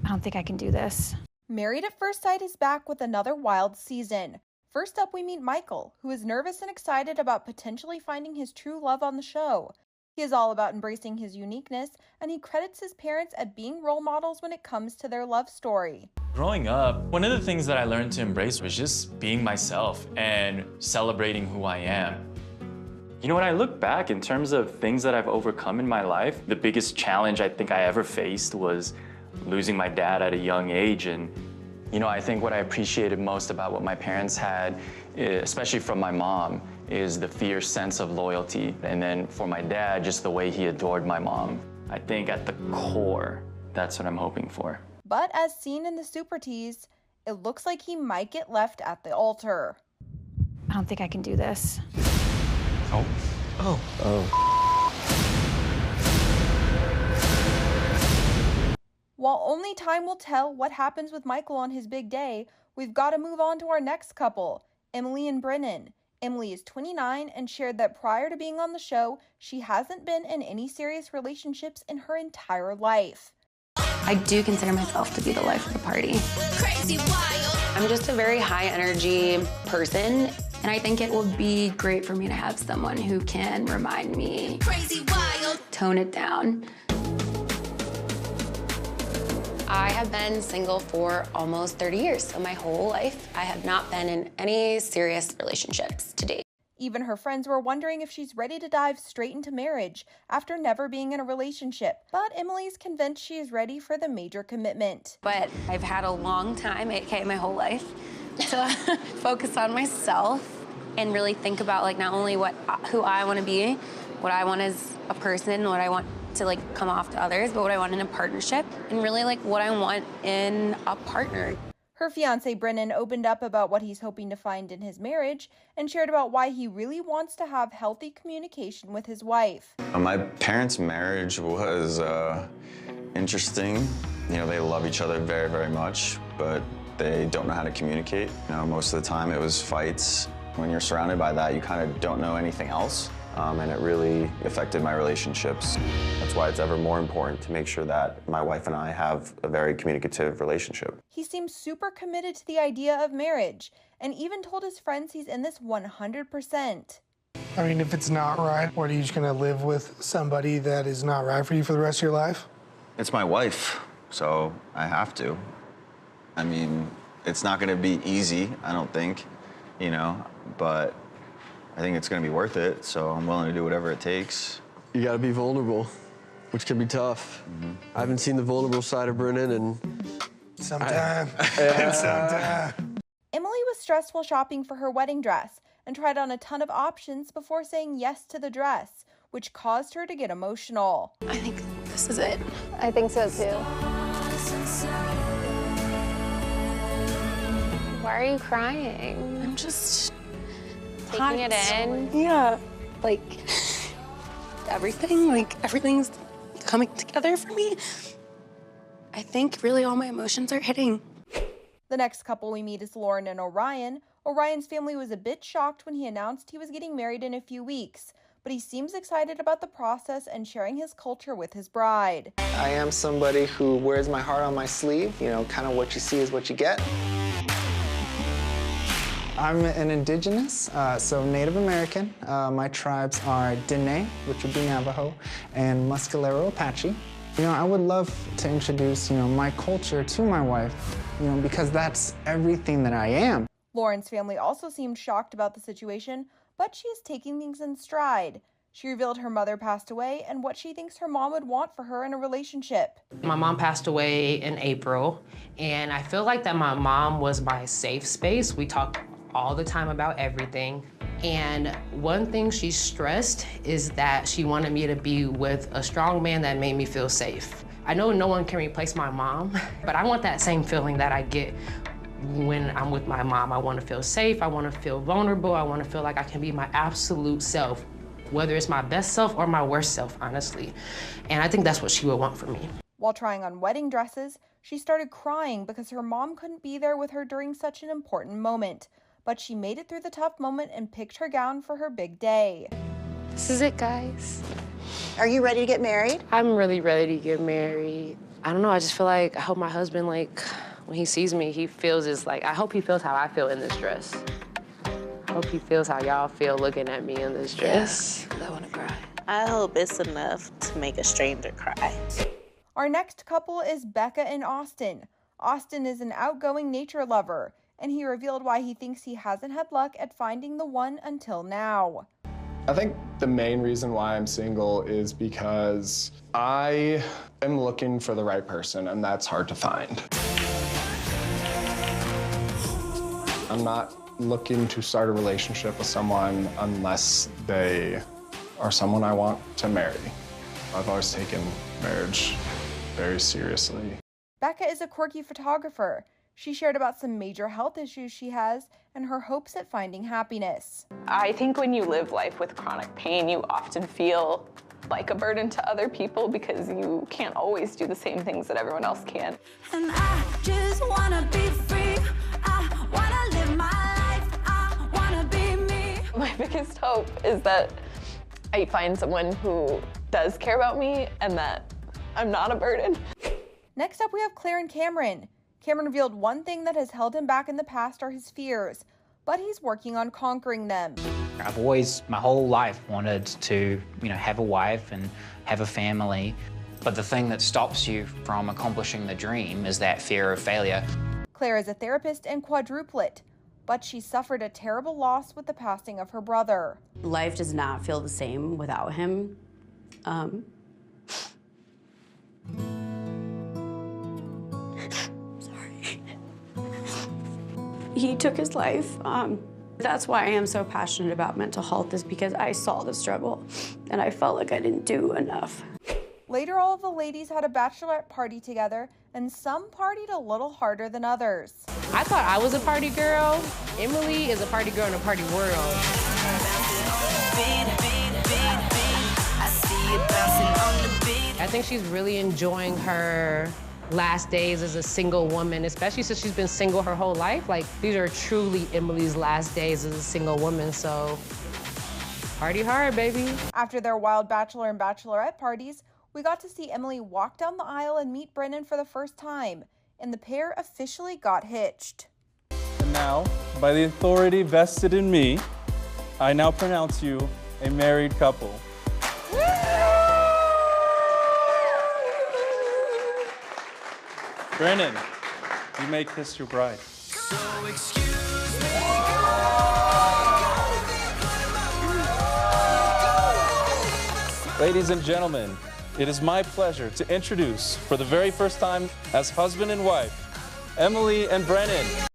I don't think I can do this. Married at First Sight is back with another wild season. First up, we meet Michael, who is nervous and excited about potentially finding his true love on the show. He is all about embracing his uniqueness, and he credits his parents at being role models when it comes to their love story. Growing up, one of the things that I learned to embrace was just being myself and celebrating who I am. You know, when I look back in terms of things that I've overcome in my life, the biggest challenge I think I ever faced was losing my dad at a young age. And you know, I think what I appreciated most about what my parents had, especially from my mom, is the fierce sense of loyalty. And then for my dad, just the way he adored my mom. I think at the core, that's what I'm hoping for. But as seen in the Super Tease, it looks like he might get left at the altar. I don't think I can do this. Oh. Oh. Oh. While only time will tell what happens with Michael on his big day, we've got to move on to our next couple, Emily and Brennan. Emily is 29 and shared that prior to being on the show, she hasn't been in any serious relationships in her entire life. I do consider myself to be the life of the party. Crazy wild. I'm just a very high energy person, and I think it will be great for me to have someone who can remind me, Crazy wild. Tone it down. I have been single for almost 30 years, so my whole life I have not been in any serious relationships to date. Even her friends were wondering if she's ready to dive straight into marriage after never being in a relationship. But Emily's convinced she is ready for the major commitment. But I've had a long time, aka my whole life, to focus on myself and really think about like not only who I want to be, what I want as a person, what I want to like come off to others, but what I want in a partnership, and really like what I want in a partner. Her fiance Brennan opened up about what he's hoping to find in his marriage and shared about why he really wants to have healthy communication with his wife. My parents' marriage was interesting. You know, they love each other very, very much, but they don't know how to communicate. You know, most of the time it was fights. When you're surrounded by that, you kind of don't know anything else. And it really affected my relationships. That's why it's ever more important to make sure that my wife and I have a very communicative relationship. He seems super committed to the idea of marriage and even told his friends he's in this 100%. I mean, if it's not right, what, are you just gonna live with somebody that is not right for you for the rest of your life? It's my wife, so I have to. I mean, it's not gonna be easy, I don't think, you know, but I think it's gonna be worth it, so I'm willing to do whatever it takes. You gotta be vulnerable, which can be tough. I haven't seen the vulnerable side of Brennan in some time. Sometime. Emily was stressed while shopping for her wedding dress and tried on a ton of options before saying yes to the dress, which caused her to get emotional. I think this is it. I think so too. Why are you crying? I'm just taking it in. Yeah. Like everything's coming together for me. I think really all my emotions are hitting. The next couple we meet is Lauren and Orion. Orion's family was a bit shocked when he announced he was getting married in a few weeks, but he seems excited about the process and sharing his culture with his bride. I am somebody who wears my heart on my sleeve. You know, kind of what you see is what you get. I'm an indigenous, so Native American. My tribes are Diné, which would be Navajo, and Muscalero Apache. You know, I would love to introduce, my culture to my wife, because that's everything that I am. Lauren's family also seemed shocked about the situation, but she is taking things in stride. She revealed her mother passed away and what she thinks her mom would want for her in a relationship. My mom passed away in April, and I feel like that my mom was my safe space. We talked all the time about everything. And one thing she stressed is that she wanted me to be with a strong man that made me feel safe. I know no one can replace my mom, but I want that same feeling that I get when I'm with my mom. I want to feel safe, I want to feel vulnerable, I want to feel like I can be my absolute self, whether it's my best self or my worst self, honestly. And I think that's what she would want from me. While trying on wedding dresses, she started crying because her mom couldn't be there with her during such an important moment. But she made it through the tough moment and picked her gown for her big day. This is it, guys. Are you ready to get married? I'm really ready to get married. I don't know, I just feel like I hope my husband, like, when he sees me, he feels this, like, I hope he feels how I feel in this dress. I hope he feels how y'all feel looking at me in this dress. I want to cry. I hope it's enough to make a stranger cry. Our next couple is Becca and Austin. Austin is an outgoing nature lover, and he revealed why he thinks he hasn't had luck at finding the one until now. I think the main reason why I'm single is because I am looking for the right person, and that's hard to find. I'm not looking to start a relationship with someone unless they are someone I want to marry. I've always taken marriage very seriously. Becca is a quirky photographer. She shared about some major health issues she has and her hopes at finding happiness. I think when you live life with chronic pain, you often feel like a burden to other people because you can't always do the same things that everyone else can. And I just wanna be free. I wanna live my life. I wanna be me. My biggest hope is that I find someone who does care about me and that I'm not a burden. Next up, we have Claire and Cameron. Cameron revealed one thing that has held him back in the past are his fears, but he's working on conquering them. I've always, my whole life, wanted to, have a wife and have a family. But the thing that stops you from accomplishing the dream is that fear of failure. Claire is a therapist and quadruplet, but she suffered a terrible loss with the passing of her brother. Life does not feel the same without him. Sorry. He took his life. That's why I am so passionate about mental health, is because I saw the struggle and I felt like I didn't do enough. Later, all of the ladies had a bachelorette party together, and some partied a little harder than others. I thought I was a party girl. Emily is a party girl in a party world. I think she's really enjoying her last days as a single woman, especially since she's been single her whole life. Like, these are truly Emily's last days as a single woman, so party hard, baby. After their wild bachelor and bachelorette parties, we got to see Emily walk down the aisle and meet Brennan for the first time, and the pair officially got hitched. And now, by the authority vested in me, I now pronounce you a married couple. Brennan, you make this your bride. So excuse me. Ladies and gentlemen, it is my pleasure to introduce, for the very first time as husband and wife, Emily and Brennan.